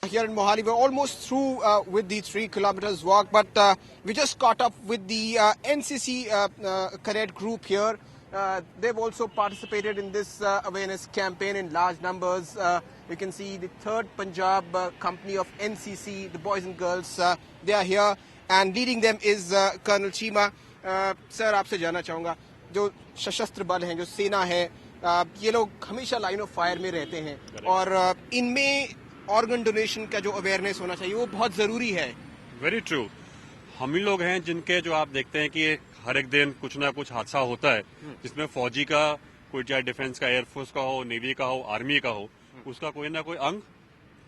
here in Mohali. We're almost through with the 3 kilometers walk, but we just caught up with the NCC cadet group here. They've also participated in this awareness campaign in large numbers. You can see the 3rd Punjab company of NCC, the boys and girls, they are here, and leading them is Colonel Cheema. Sir आपसे जानना चाहूँगा, जो सशस्त्र बल हैं, जो सेना है, ये लोग हमेशा लाइन ऑफ फायर में रहते हैं और इनमें ऑर्गन डोनेशन का जो अवेयरनेस होना चाहिए वो बहुत जरूरी है. Very true. हम ही लोग हैं जिनके जो आप देखते हैं कि हर एक दिन कुछ ना कुछ हादसा होता है जिसमें फौजी का, कोई चाहे डिफेंस का, एयरफोर्स का हो, नेवी का हो, आर्मी का हो, उसका कोई ना कोई अंग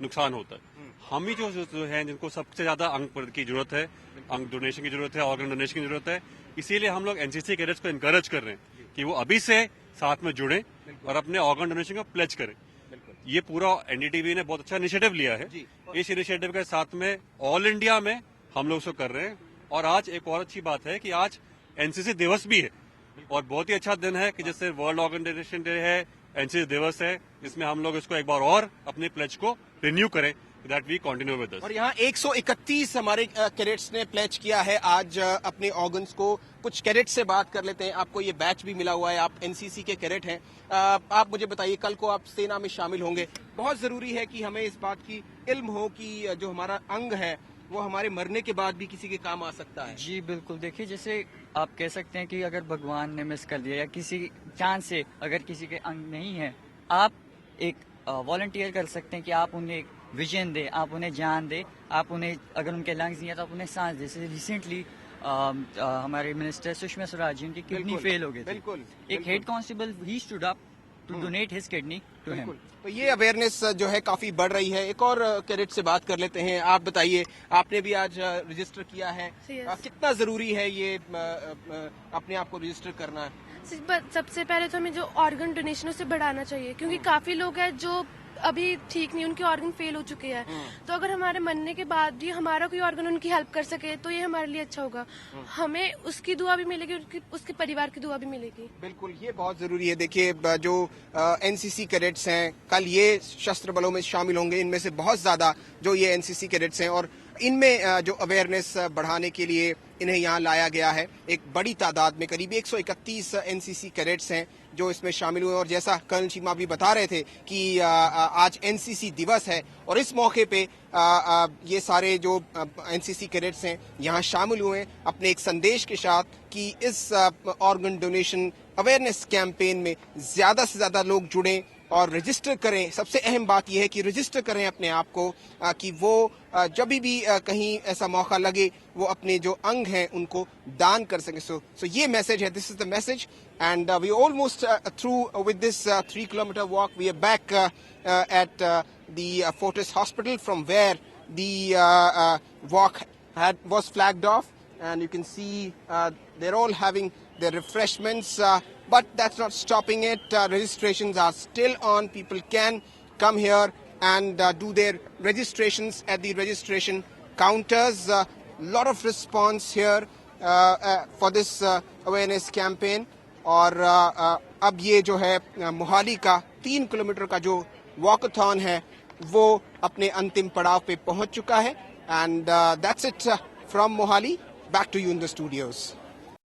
नुकसान होता है. हम ही जो हैं जिनको सबसे ज्यादा अंग की जरूरत है, अंग डोनेशन की जरूरत है, ऑर्गन डोनेशन की जरूरत है. इसीलिए हम लोग एनसीसी कैडेट्स को एनकरेज कर रहे हैं कि वो अभी से साथ में जुड़े और अपने ऑर्गन डोनेशन को प्लेज करें. ये पूरा एनडीटीवी ने बहुत अच्छा इनिशिएटिव लिया है. इस इनिशिएटिव के साथ में ऑल इंडिया में हम लोग इसको कर रहे हैं. और आज एक और अच्छी बात है कि आज एनसीसी दिवस भी है और बहुत ही अच्छा दिन है कि जैसे वर्ल्ड ऑर्गन डोनेशन डे है, एनसीसी दिवस है, जिसमें हम लोग इसको एक बार और अपने प्लेज को रिन्यू करें. That we continue with this. और यहाँ 131 हमारे कैडेट्स ने प्लेज किया है आज अपने ऑर्गन्स को. कुछ कैडेट्स से बात कर लेते हैं. आपको ये बैच भी मिला हुआ है, आप एनसीसी के कैडेट हैं. आप मुझे बताइए, कल को आप सेना में शामिल होंगे, बहुत जरूरी है कि हमें इस बात की इल्म हो कि जो हमारा अंग है वो हमारे मरने के बाद भी किसी के काम आ सकता है. जी बिल्कुल. देखिए, जैसे आप कह सकते हैं कि अगर भगवान ने मिस कर दिया या किसी चांस से अगर किसी के अंग नहीं है, आप एक वॉलंटियर कर सकते हैं कि आप उन्हें विजन दे, आप उन्हें जान दे, आप उन्हें, अगर उनके लंग्स नहीं है तो आप उन्हें सांस दे. जैसे रिसेंटली हमारे मिनिस्टर सुषमा स्वराज जी, उनकी किडनी फेल हो गई थी. एक हेड कांस्टेबल ही stood up to donate his kidney to him. तो ये अवेयरनेस जो है काफी बढ़ रही है. एक और कैडेट से बात कर लेते हैं. आप बताइए, आपने भी आज रजिस्टर किया है, कितना जरूरी है ये अपने आप को रजिस्टर करना? सबसे पहले तो हमें जो ऑर्गन डोनेशन उसे बढ़ाना चाहिए, क्योंकि काफी लोग हैं जो अभी ठीक नहीं, उनके ऑर्गन फेल हो चुके हैं. तो अगर हमारे मरने के बाद भी हमारा कोई ऑर्गन उनकी हेल्प कर सके तो ये हमारे लिए अच्छा होगा. हमें उसकी दुआ भी मिलेगी, उसके परिवार की दुआ भी मिलेगी. बिल्कुल, ये बहुत जरूरी है. देखिए, जो एनसीसी कैडेट्स हैं, कल ये शस्त्र बलों में शामिल होंगे. इनमें से बहुत ज्यादा जो ये एनसीसी कैडेट्स हैं और इनमें जो अवेयरनेस बढ़ाने के लिए इन्हें यहाँ लाया गया है. एक बड़ी तादाद में करीब 131 एनसीसी कैडेट्स हैं जो इसमें शामिल हुए. और जैसा कर्नल चीमा भी बता रहे थे कि आज एनसीसी दिवस है और इस मौके पे ये सारे जो एनसीसी कैडेट्स हैं यहाँ शामिल हुए हैं अपने एक संदेश के साथ कि इस ऑर्गन डोनेशन अवेयरनेस कैंपेन में ज्यादा से ज्यादा लोग जुड़ें और रजिस्टर करें. सबसे अहम बात यह है कि रजिस्टर करें अपने आप को कि वो जब भी कहीं ऐसा मौका लगे वो अपने जो अंग हैं उनको दान कर सकें. सो ये मैसेज है. This is the message and we almost through with this 3 kilometer walk. We are back at the Fortis hospital from where the walk was flagged off, and you can see they're all having their refreshments, but that's not stopping it. Registrations are still on. People can come here and do their registrations at the registration counters. Lot of response here for this awareness campaign. और अब ये जो है मोहाली का 3 kilometre का जो walkathon है वो अपने अंतिम पड़ाव पे पहुंच चुका है. And that's it from Mohali. Back to you in the studios.